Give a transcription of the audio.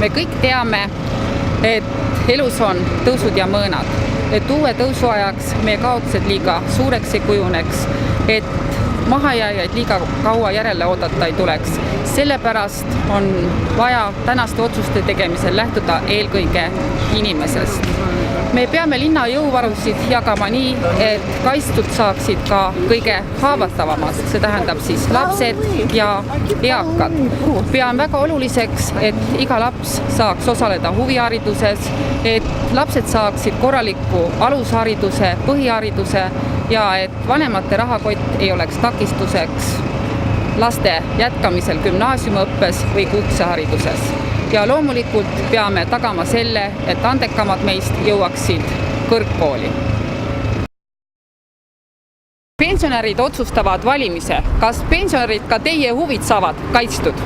Me kõik teame, et elus on tõusud ja mõõnad, et uue tõusuajaks meie kaotused liiga suureks ei kujuneks, et mahajääjaid liiga kaua järele oodata ei tuleks. Sellepärast on vaja tänaste otsuste tegemisel lähtuda eelkõige inimesest. Me peame linna jõuvarusid jagama nii, et kaitstud saaksid ka kõige haavatavamad, see tähendab siis lapsed ja eakad. Pean väga oluliseks, et iga laps saaks osaleda huvihariduses, et lapsed saaksid korraliku alushariduse, põhihariduse ja et vanemate rahakott ei oleks takistuseks laste jätkamisel gümnaasiumiõppes või kutsehariduses. Ja loomulikult peame tagama selle, et andekamad meist jõuaksid kõrgkooli. Pensionärid otsustavad valimise. Kas pensionärid ka teie huvid saavad kaitstud?